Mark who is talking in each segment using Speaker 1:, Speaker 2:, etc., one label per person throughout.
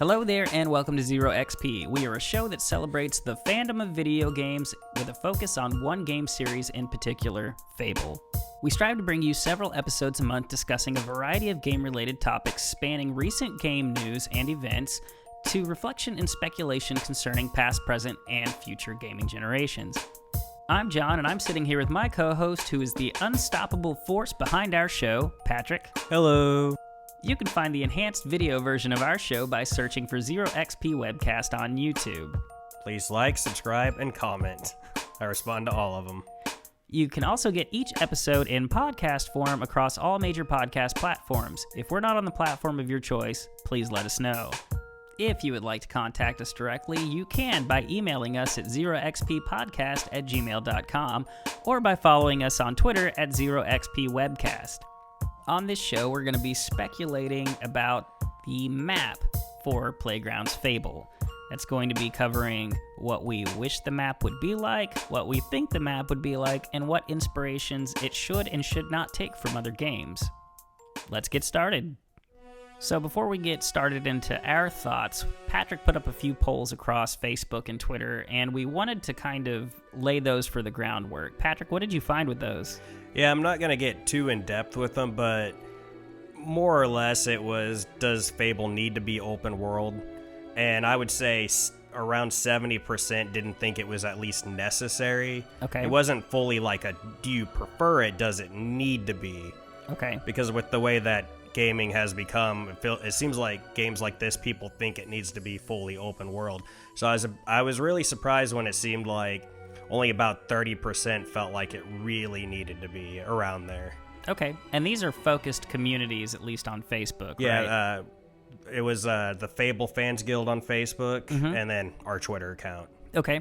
Speaker 1: Hello there and welcome to Zero XP. We are a show that celebrates the fandom of video games with a focus on one game series in particular, Fable. We strive to bring you several episodes a month discussing a variety of game-related topics spanning recent game news and events to reflection and speculation concerning past, present, and future gaming generations. I'm John, and I'm sitting here with my co-host, who is the unstoppable force behind our show, Patrick.
Speaker 2: Hello.
Speaker 1: You can find the enhanced video version of our show by searching for Zero XP Webcast on YouTube.
Speaker 2: Please like, subscribe, and comment. I respond to all of them.
Speaker 1: You can also get each episode in podcast form across all major podcast platforms. If we're not on the platform of your choice, please let us know. If you would like to contact us directly, you can by emailing us at zeroxppodcast@gmail.com or by following us on Twitter at ZeroXPWebcast. On this show, we're going to be speculating about the map for Playground's Fable. That's going to be covering what we wish the map would be like, what we think the map would be like, and what inspirations it should and should not take from other games. Let's get started. So before we get started into our thoughts, Patrick put up a few polls across Facebook and Twitter, and we wanted to kind of lay those for the groundwork. Patrick, what did you find with those?
Speaker 2: Yeah, I'm not going to get too in-depth with them, but more or less it was, does Fable need to be open world? And I would say around 70% didn't think it was at least necessary.
Speaker 1: Okay.
Speaker 2: It wasn't fully like a, do you prefer it, does it need to be?
Speaker 1: Okay.
Speaker 2: Because with the way that gaming has become, it seems like games like this, people think it needs to be fully open world. So I was really surprised when it seemed like only about 30% felt like it really needed to be around there.
Speaker 1: Okay, and these are focused communities, at least on Facebook, right?
Speaker 2: Yeah, it was the Fable Fans Guild on Facebook, and then our Twitter account.
Speaker 1: Okay,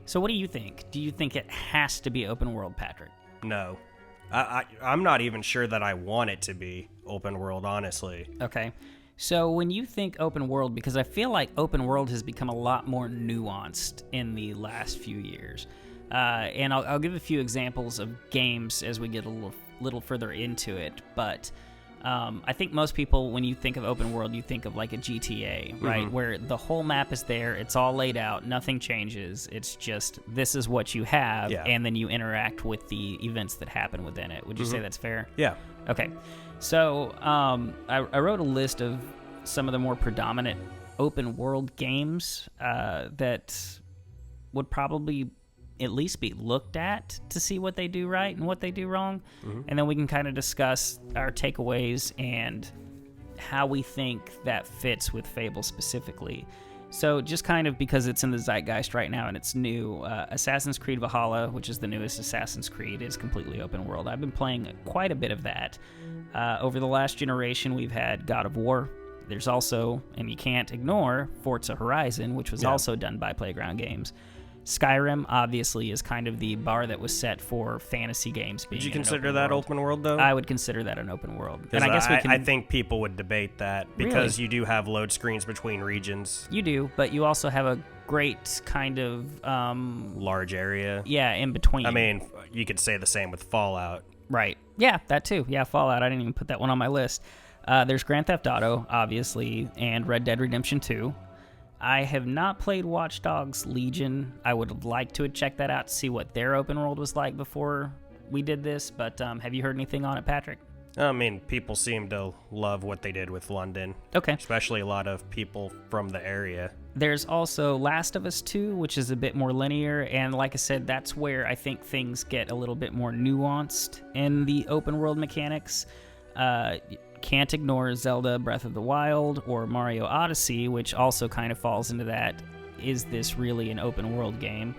Speaker 1: so what do you think? Do you think it has to be open world, Patrick?
Speaker 2: No. I'm not even sure that I want it to be open world, honestly.
Speaker 1: Okay. So when you think open world, because I feel like open world has become a lot more nuanced in the last few years. And I'll give a few examples of games as we get a little further into it. But I think most people, when you think of open world, you think of like a GTA, right? Where the whole map is there, it's all laid out, nothing changes. It's just, this is what you have, and then you interact with the events that happen within it. Would you say that's fair?
Speaker 2: Yeah.
Speaker 1: Okay. So I wrote a list of some of the more predominant open world games that would probably at least be looked at to see what they do right and what they do wrong. And then we can kind of discuss our takeaways and how we think that fits with Fable specifically. So just kind of because it's in the zeitgeist right now and it's new, Assassin's Creed Valhalla, which is the newest Assassin's Creed, is completely open world. I've been playing quite a bit of that. Over the last generation, we've had God of War. There's also, and you can't ignore, Forza Horizon, which was also done by Playground Games. Skyrim, obviously, is kind of the bar that was set for fantasy games.
Speaker 2: Would you consider that open world, though?
Speaker 1: I would consider that an open world.
Speaker 2: And I guess I think people would debate that because you do have load screens between regions.
Speaker 1: You do, but you also have a great kind of
Speaker 2: large area.
Speaker 1: Yeah, in between.
Speaker 2: I mean, you could say the same with Fallout.
Speaker 1: Right. Yeah, that too. Yeah, Fallout. I didn't even put that one on my list. There's Grand Theft Auto, obviously, and Red Dead Redemption 2. I have not played Watch Dogs Legion. I would like to check that out to see what their open world was like before we did this, but have you heard anything on it, Patrick?
Speaker 2: I mean, people seem to love what they did with London.
Speaker 1: Okay.
Speaker 2: Especially a lot of people from the area.
Speaker 1: There's also Last of Us 2, which is a bit more linear, and like I said, that's where I think things get a little bit more nuanced in the open world mechanics. Can't ignore Zelda Breath of the Wild or Mario Odyssey, which also kind of falls into that. Is this really an open world game?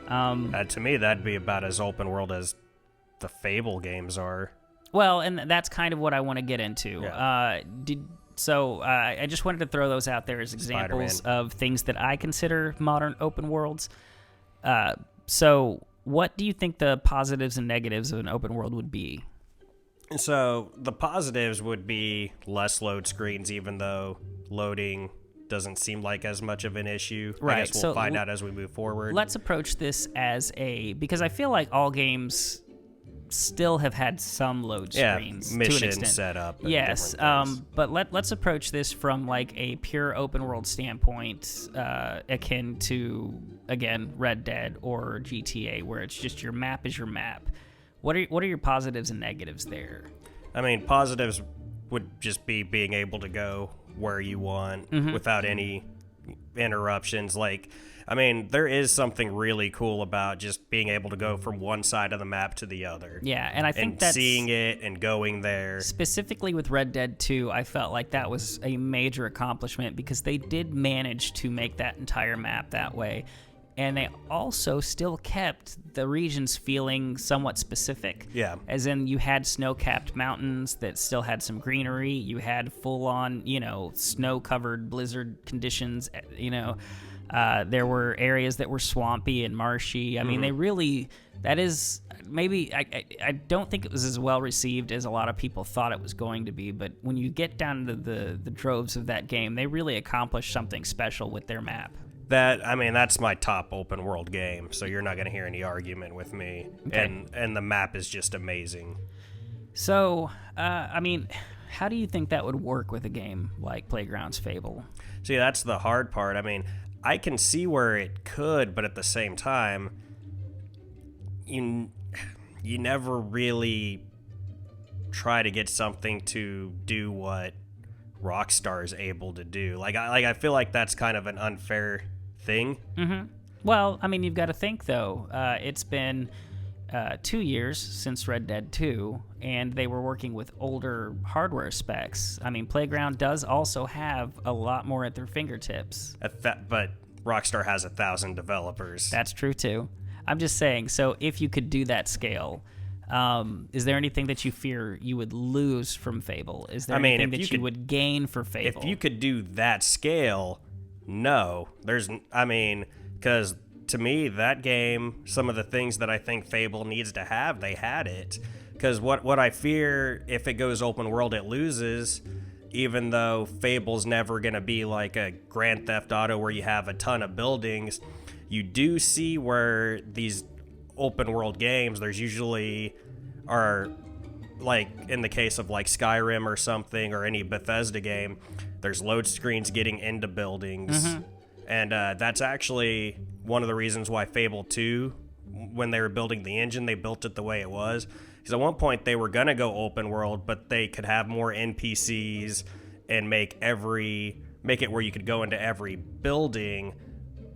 Speaker 2: To me, that'd be about as open world as the Fable games are.
Speaker 1: Well, and that's kind of what I want to get into.
Speaker 2: Yeah.
Speaker 1: I just wanted to throw those out there as examples of things that I consider modern open worlds. So what do you think the positives and negatives of an open world would be?
Speaker 2: So the positives would be less load screens, even though loading doesn't seem like as much of an issue.
Speaker 1: Right.
Speaker 2: I guess we'll find out as we move forward.
Speaker 1: Let's approach this as because I feel like all games still have had some load screens to an
Speaker 2: mission
Speaker 1: extent.
Speaker 2: setup.
Speaker 1: Yes, but let's approach this from like a pure open world standpoint, akin to, again, Red Dead or GTA, where it's just your map is your map. What are your positives and negatives there?
Speaker 2: I mean, positives would just be being able to go where you want without any interruptions. Like, I mean, there is something really cool about just being able to go from one side of the map to the other.
Speaker 1: Yeah, and I think
Speaker 2: that's seeing it and going there.
Speaker 1: Specifically with Red Dead 2, I felt like that was a major accomplishment because they did manage to make that entire map that way. And they also still kept the regions feeling somewhat specific.
Speaker 2: Yeah.
Speaker 1: As in, you had snow-capped mountains that still had some greenery. You had full-on, snow-covered blizzard conditions. There were areas that were swampy and marshy. I mean, they really... That is... Maybe... I don't think it was as well received as a lot of people thought it was going to be. But when you get down to the droves of that game, they really accomplished something special with their map.
Speaker 2: That's my top open world game, so you're not going to hear any argument with me. Okay. And the map is just amazing.
Speaker 1: So, how do you think that would work with a game like Playground's Fable?
Speaker 2: See, that's the hard part. I mean, I can see where it could, but at the same time, you never really try to get something to do what Rockstar is able to do. I feel like that's kind of an unfair thing.
Speaker 1: Mm-hmm. Well, I mean, you've got to think, though. It's been 2 years since Red Dead 2, and they were working with older hardware specs. I mean, Playground does also have a lot more at their fingertips.
Speaker 2: But Rockstar has 1,000 developers.
Speaker 1: That's true, too. I'm just saying, so if you could do that scale... is there anything that you fear you would lose from Fable? Is there anything that you would gain for Fable?
Speaker 2: If you could do that scale, no. Because to me, that game, some of the things that I think Fable needs to have, they had it. Because what I fear, if it goes open world, it loses, even though Fable's never going to be like a Grand Theft Auto where you have a ton of buildings. You do see where these open world games, there's usually are, like in the case of like Skyrim or something, or any Bethesda game, there's load screens getting into buildings. And that's actually one of the reasons why Fable 2, when they were building the engine, they built it the way it was, because at one point they were gonna go open world, but they could have more NPCs and make it where you could go into every building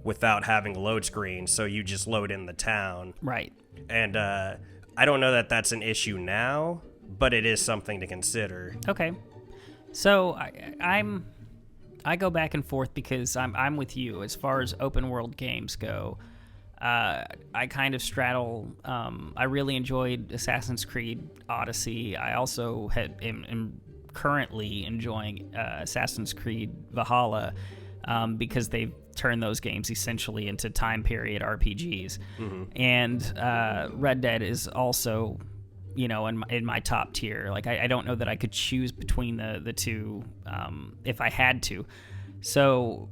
Speaker 2: without having load screens, so you just load in the town.
Speaker 1: Right.
Speaker 2: And I don't know that that's an issue now, but it is something to consider.
Speaker 1: Okay. So I go back and forth because I'm with you as far as open world games go. I kind of straddle. I really enjoyed Assassin's Creed Odyssey. I also am currently enjoying Assassin's Creed Valhalla. Because they've turned those games essentially into time period RPGs. And Red Dead is also, in my top tier. Like, I don't know that I could choose between the two if I had to. So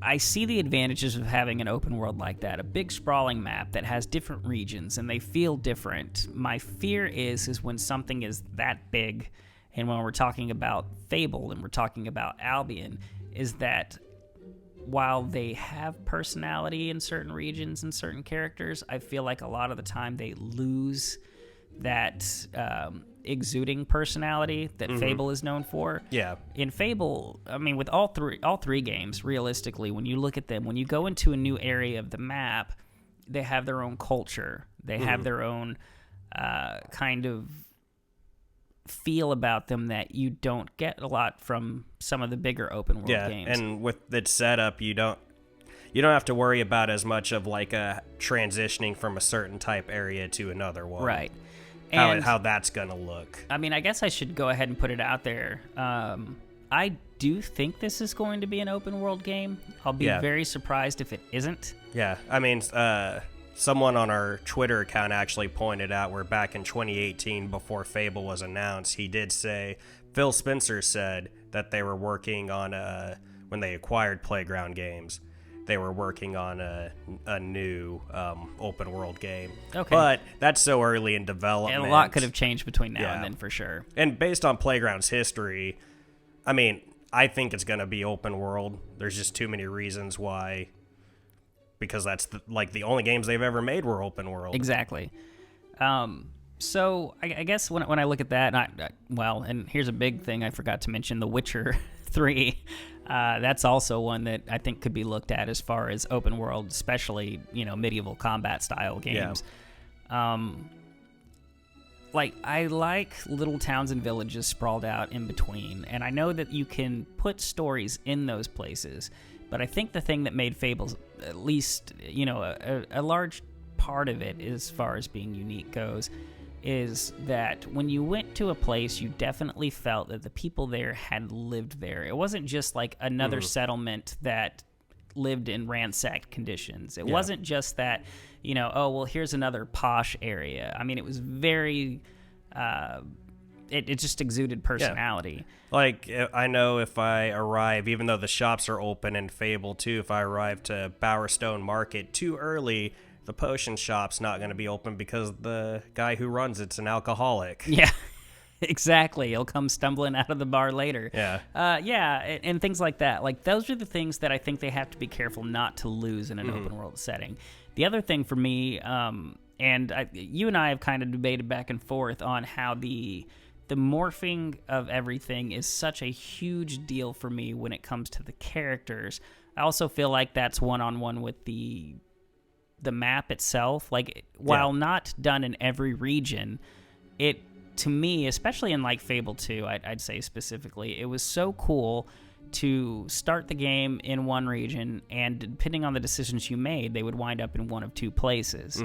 Speaker 1: I see the advantages of having an open world like that, a big sprawling map that has different regions and they feel different. My fear is when something is that big, and when we're talking about Fable and we're talking about Albion, is that while they have personality in certain regions and certain characters, I feel like a lot of the time they lose that exuding personality that Fable is known for.
Speaker 2: Yeah.
Speaker 1: In Fable, I mean, with all three games, realistically, when you look at them, when you go into a new area of the map, they have their own culture. They have their own kind of feel about them that you don't get a lot from some of the bigger open world games.
Speaker 2: Yeah, and with its setup, you don't have to worry about as much of like a transitioning from a certain type area to another one.
Speaker 1: Right. And
Speaker 2: how that's gonna look.
Speaker 1: I mean, I guess I should go ahead and put it out there. I do think this is going to be an open world game. I'll be very surprised if it isn't.
Speaker 2: Yeah, I mean, someone on our Twitter account actually pointed out where back in 2018, before Fable was announced, he did say, Phil Spencer said that they were working on, when they acquired Playground Games, they were working on a new open world game.
Speaker 1: Okay.
Speaker 2: But that's so early in development.
Speaker 1: And a lot could have changed between now and then, for sure.
Speaker 2: And based on Playground's history, I mean, I think it's going to be open world. There's just too many reasons why, because that's the only games they've ever made were open world.
Speaker 1: Exactly. So I guess when I look at that, and here's a big thing I forgot to mention, The Witcher 3. That's also one that I think could be looked at as far as open world, especially, medieval combat style games. Yeah. I like little towns and villages sprawled out in between, and I know that you can put stories in those places, but I think the thing that made Fable, at least, a large part of it as far as being unique goes, is that when you went to a place, you definitely felt that the people there had lived there. It wasn't just like another settlement that lived in ransacked conditions. It wasn't just that, here's another posh area. I mean, it was very, it just exuded personality.
Speaker 2: Yeah. Like, I know if I arrive, even though the shops are open in Fable 2, if I arrive to Bowerstone Market too early, the potion shop's not going to be open because the guy who runs it's an alcoholic.
Speaker 1: Yeah, exactly. He'll come stumbling out of the bar later.
Speaker 2: Yeah.
Speaker 1: And things like that. Like, those are the things that I think they have to be careful not to lose in an open world setting. The other thing for me, you and I have kind of debated back and forth on how the morphing of everything is such a huge deal for me when it comes to the characters. I also feel like that's one-on-one with the map itself. Like, while not done in every region, it, to me, especially in like Fable 2, I'd say specifically, it was so cool to start the game in one region, and depending on the decisions you made, they would wind up in one of two places.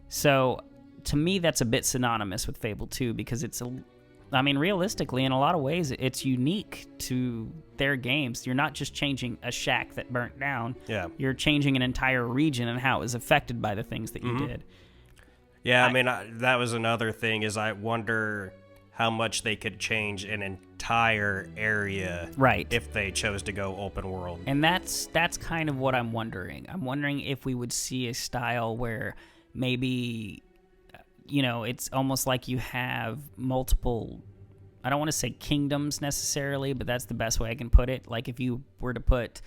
Speaker 1: So to me, that's a bit synonymous with Fable 2, because realistically, in a lot of ways, it's unique to their games. You're not just changing a shack that burnt down.
Speaker 2: Yeah.
Speaker 1: You're changing an entire region and how it was affected by the things that you did.
Speaker 2: Yeah, that was another thing, is I wonder how much they could change an entire area if they chose to go open world.
Speaker 1: And that's kind of what I'm wondering. I'm wondering if we would see a style where maybe, it's almost like you have multiple, I don't want to say kingdoms necessarily, but that's the best way I can put it. Like, if you were to put,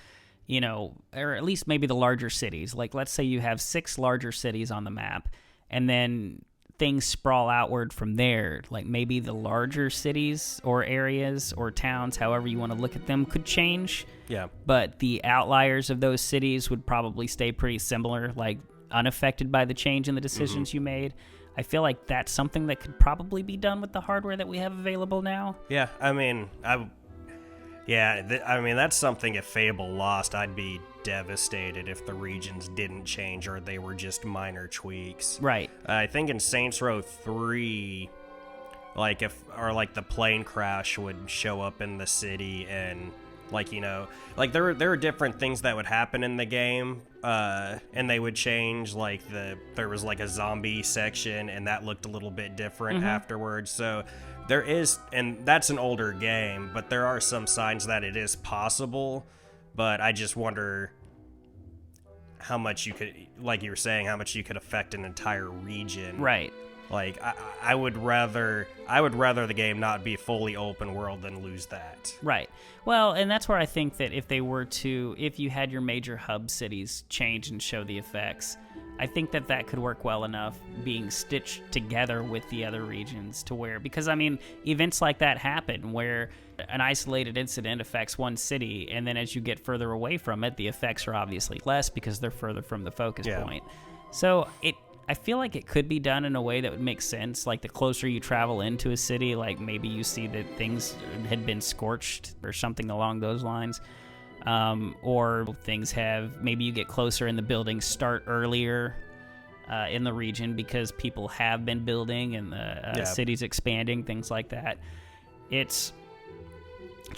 Speaker 1: or at least maybe the larger cities, like let's say you have 6 larger cities on the map, and then things sprawl outward from there. Like, maybe the larger cities or areas or towns, however you want to look at them, could change.
Speaker 2: Yeah.
Speaker 1: But the outliers of those cities would probably stay pretty similar, like unaffected by the change in the decisions you made. I feel like that's something that could probably be done with the hardware that we have available now.
Speaker 2: Yeah, that's something if Fable lost, I'd be devastated if the regions didn't change or they were just minor tweaks.
Speaker 1: Right.
Speaker 2: I think in Saints Row 3, the plane crash would show up in the city, and there were different things that would happen in the game, and they would change. There was a zombie section, and that looked a little bit different afterwards. So there is, and that's an older game, but there are some signs that it is possible. But I just wonder how much you could, like you were saying, how much you could affect an entire region.
Speaker 1: Right.
Speaker 2: Like, I would rather the game not be fully open world than lose that.
Speaker 1: Right. Well, and that's where I think that if you had your major hub cities change and show the effects, I think that could work well enough being stitched together with the other regions to where, because events like that happen where an isolated incident affects one city, and then as you get further away from it, the effects are obviously less because they're further from the focus point. So I feel like it could be done in a way that would make sense. Like, the closer you travel into a city, like maybe you see that things had been scorched or something along those lines. Or maybe you get closer and the buildings start earlier in the region because people have been building and the city's expanding, things like that. It's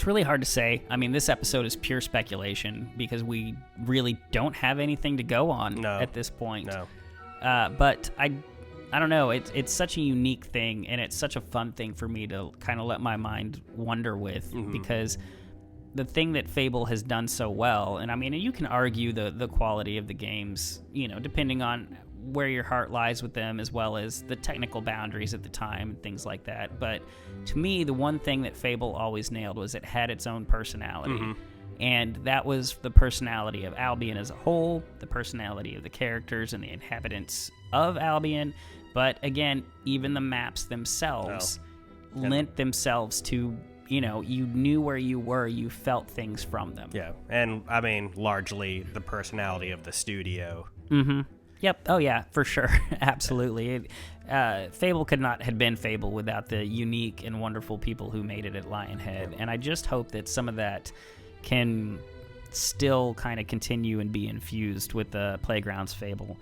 Speaker 1: really hard to say. This episode is pure speculation because we really don't have anything to go on at this point.
Speaker 2: No.
Speaker 1: But I don't know. It's such a unique thing, and it's such a fun thing for me to kind of let my mind wander with, because the thing that Fable has done so well, and I mean, you can argue the quality of the games, depending on where your heart lies with them, as well as the technical boundaries at the time and things like that. But to me, the one thing that Fable always nailed was it had its own personality. And that was the personality of Albion as a whole, the personality of the characters and the inhabitants of Albion. But again, even the maps themselves lent themselves to, you knew where you were, you felt things from them.
Speaker 2: Yeah, and I mean, largely the personality of the studio.
Speaker 1: Yep. Oh, yeah, for sure. Absolutely. Fable could not have been Fable without the unique and wonderful people who made it at Lionhead. And I just hope that some of that can still kind of continue and be infused with the Playgrounds Fable.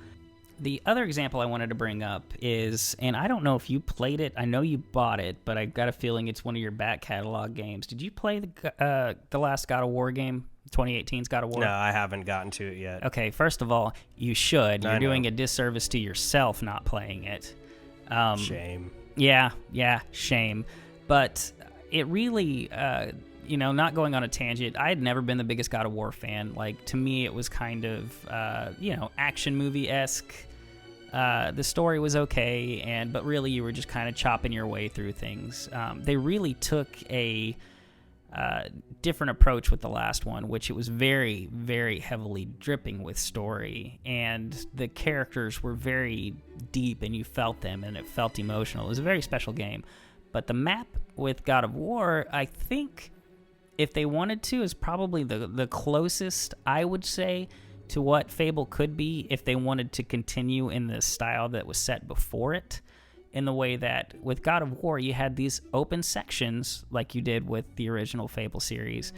Speaker 1: The other example I wanted to bring up is, and I don't know if you played it, I know you bought it, but I got a feeling it's one of your back catalog games. Did you play the last God of War game, 2018's God of War?
Speaker 2: No, I haven't gotten to it yet.
Speaker 1: Okay, first of all, you should. You're doing a disservice to yourself not playing it.
Speaker 2: Shame.
Speaker 1: Yeah, shame. But it really... not going on a tangent, I had never been the biggest God of War fan. Like, to me, it was kind of, action movie-esque. The story was okay, but really you were just kind of chopping your way through things. They really took a different approach with the last one, which it was very, very heavily dripping with story, and the characters were very deep, and you felt them, and it felt emotional. It was a very special game. But the map with God of War, I think... if they wanted to, is probably the closest, I would say, to what Fable could be if they wanted to continue in the style that was set before it, in the way that with God of War, you had these open sections like you did with the original Fable series,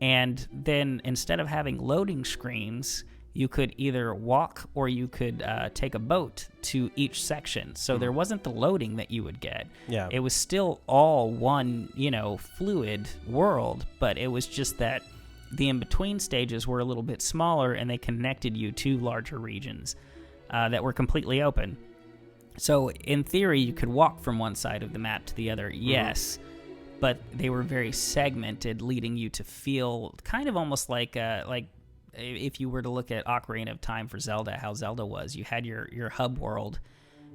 Speaker 1: and then instead of having loading screens, you could either walk or you could take a boat to each section. So there wasn't the loading that you would get.
Speaker 2: Yeah.
Speaker 1: It was still all one, fluid world, but it was just that the in-between stages were a little bit smaller, and they connected you to larger regions that were completely open. So in theory, you could walk from one side of the map to the other, yes, but they were very segmented, leading you to feel kind of almost like if you were to look at Ocarina of Time for Zelda, how Zelda was, you had your hub world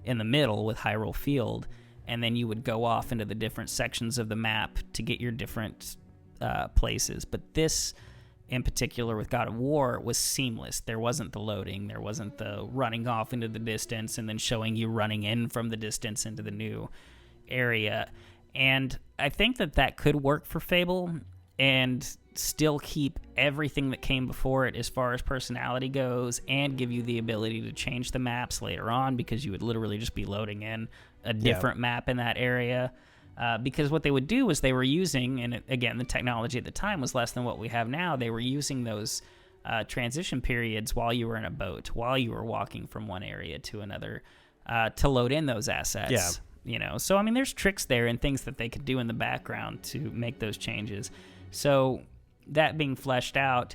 Speaker 1: in the middle with Hyrule Field, and then you would go off into the different sections of the map to get your different places. But this, in particular with God of War, was seamless. There wasn't the loading, there wasn't the running off into the distance and then showing you running in from the distance into the new area. And I think that could work for Fable, and still keep everything that came before it as far as personality goes, and give you the ability to change the maps later on, because you would literally just be loading in a different map in that area. Because what they would do was they were using, and again, the technology at the time was less than what we have now, they were using those transition periods while you were in a boat, while you were walking from one area to another, to load in those assets. Yeah. So I mean, there's tricks there and things that they could do in the background to make those changes. So that being fleshed out,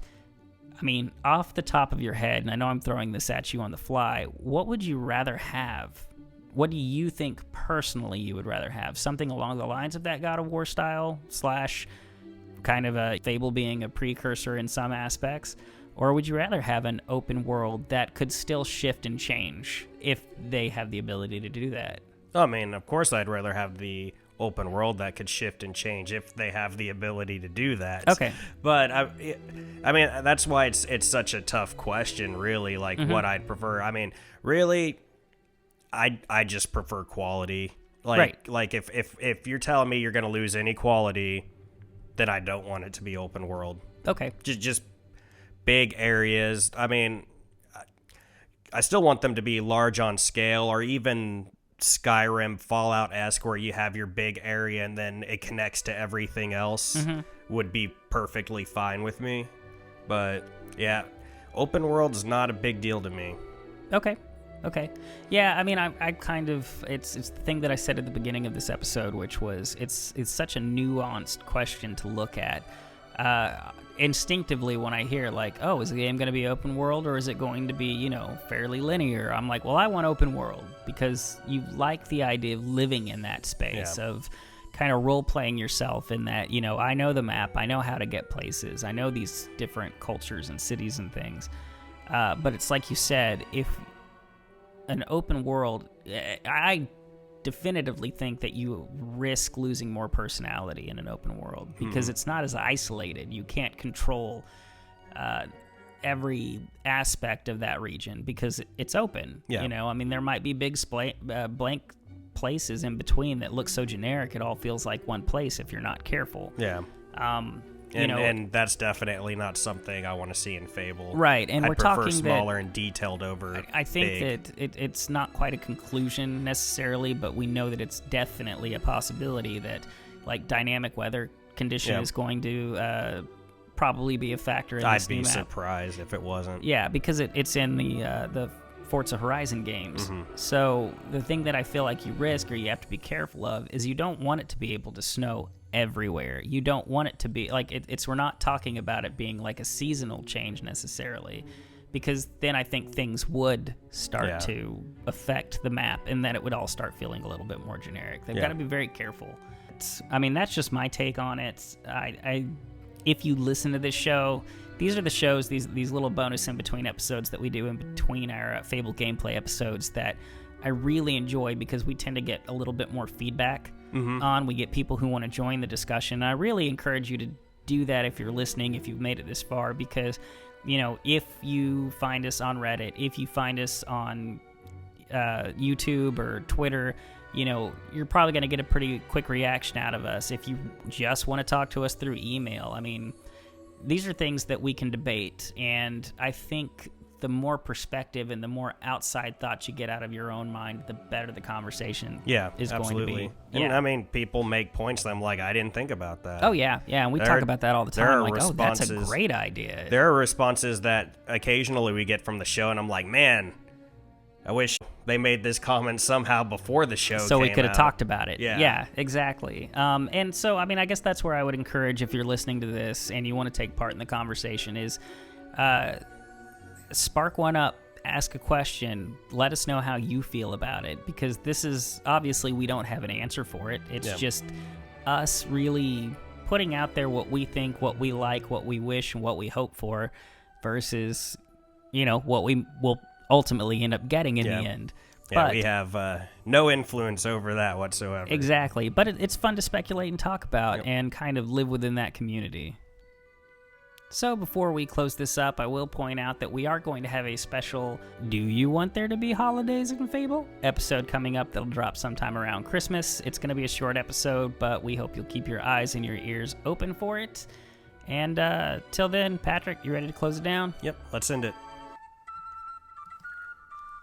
Speaker 1: I mean, off the top of your head, and I know I'm throwing this at you on the fly, what would you rather have? What do you think personally you would rather have? Something along the lines of that God of War style / kind of a Fable being a precursor in some aspects? Or would you rather have an open world that could still shift and change if they have the ability to do that?
Speaker 2: I mean, of course I'd rather have the open world that could shift and change if they have the ability to do that.
Speaker 1: Okay.
Speaker 2: But I mean, that's why it's such a tough question, really, like what I'd prefer. I mean, really, I just prefer quality. Like if you're telling me you're going to lose any quality, then I don't want it to be open world.
Speaker 1: Okay.
Speaker 2: Just big areas. I mean, I still want them to be large on scale, or even Skyrim, Fallout-esque, where you have your big area and then it connects to everything else, would be perfectly fine with me. But yeah, open world is not a big deal to me.
Speaker 1: Okay. Yeah, I mean, I kind of, it's the thing that I said at the beginning of this episode, which was it's such a nuanced question to look at. Instinctively, when I hear like, oh, is the game going to be open world, or is it going to be, fairly linear? I'm like, well, I want open world, because you like the idea of living in that space, of kind of role-playing yourself in that, you know, I know the map, I know how to get places, I know these different cultures and cities and things. But it's like you said, if an open world, I definitively think that you risk losing more personality in an open world because it's not as isolated. You can't control every aspect of that region because it's open.
Speaker 2: Yeah.
Speaker 1: You know, I mean, there might be big blank places in between that look so generic it all feels like one place if you're not careful.
Speaker 2: Yeah. And that's definitely not something I want to see in Fable.
Speaker 1: Right, and we're talking
Speaker 2: smaller and detailed over.
Speaker 1: I think that it's not quite a conclusion necessarily, but we know that it's definitely a possibility that like dynamic weather condition is going to probably be a factor in this new map.
Speaker 2: I'd be surprised if it wasn't.
Speaker 1: Yeah, because it's in the Forza Horizon games. So the thing that I feel like you risk or you have to be careful of is you don't want it to be able to snow everywhere. You don't want it to be like we're not talking about it being like a seasonal change necessarily, because then I think things would start to affect the map and then it would all start feeling a little bit more generic. They've got to be very careful. I mean, that's just my take on it. If you listen to this show, these are the shows, these little bonus in between episodes that we do in between our Fable gameplay episodes that I really enjoy because we tend to get a little bit more feedback on. We get people who want to join the discussion. I really encourage you to do that if you're listening, if you've made it this far, because, you know, if you find us on Reddit, if you find us on YouTube or Twitter, you know, you're probably going to get a pretty quick reaction out of us. If you just want to talk to us through email, I mean, these are things that we can debate, and I think the more perspective and the more outside thoughts you get out of your own mind, the better the conversation is going to be.
Speaker 2: And I mean, people make points that I'm like, I didn't think about that.
Speaker 1: Oh, yeah, and we talk about that all the time. Like, oh, that's a great idea.
Speaker 2: There are responses that occasionally we get from the show, and I'm like, man, I wish they made this comment somehow before the show
Speaker 1: so
Speaker 2: came
Speaker 1: we could have
Speaker 2: out.
Speaker 1: talked about it.
Speaker 2: Yeah,
Speaker 1: exactly. And so, I mean, I guess that's where I would encourage, if you're listening to this and you want to take part in the conversation, is spark one up, ask a question, let us know how you feel about it, because this is, obviously, we don't have an answer for it. It's just us really putting out there what we think, what we like, what we wish, and what we hope for, versus, you know, what we will ultimately end up getting in the end.
Speaker 2: Yeah, we have no influence over that whatsoever.
Speaker 1: Exactly, but it's fun to speculate and talk about and kind of live within that community. So before we close this up, I will point out that we are going to have a special Do You Want There to Be Holidays in Fable episode coming up that'll drop sometime around Christmas. It's going to be a short episode, but we hope you'll keep your eyes and your ears open for it. And till then, Patrick, you ready to close it down?
Speaker 2: Yep, let's end it.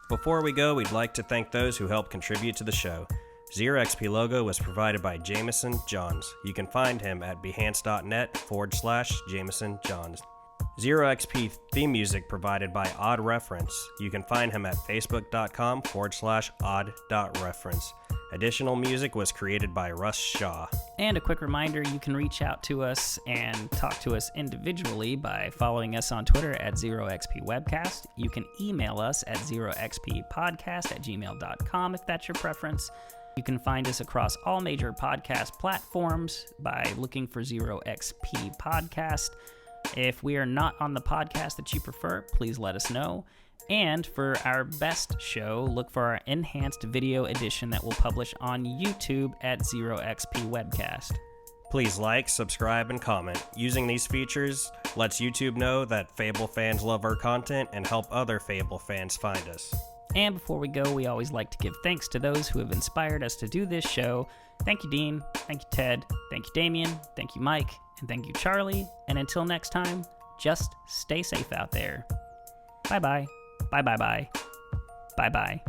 Speaker 2: Before we go, we'd like to thank those who helped contribute to the show. Zero XP logo was provided by Jameson Johns. You can find him at behance.net/Jameson Johns. Zero XP theme music provided by Odd Reference. You can find him at facebook.com/odd.reference. Additional music was created by Russ Shaw.
Speaker 1: And a quick reminder, you can reach out to us and talk to us individually by following us on Twitter at 0xpwebcast. You can email us at 0xppodcast@gmail.com if that's your preference. You can find us across all major podcast platforms by looking for 0xp Podcast. If we are not on the podcast that you prefer, please let us know. And for our best show, look for our enhanced video edition that we'll publish on YouTube at 0xp Webcast.
Speaker 2: Please like, subscribe, and comment. Using these features lets YouTube know that Fable fans love our content and help other Fable fans find us.
Speaker 1: And before we go, we always like to give thanks to those who have inspired us to do this show. Thank you, Dean. Thank you, Ted. Thank you, Damien. Thank you, Mike. And thank you, Charlie. And until next time, just stay safe out there. Bye-bye. Bye-bye-bye. Bye-bye.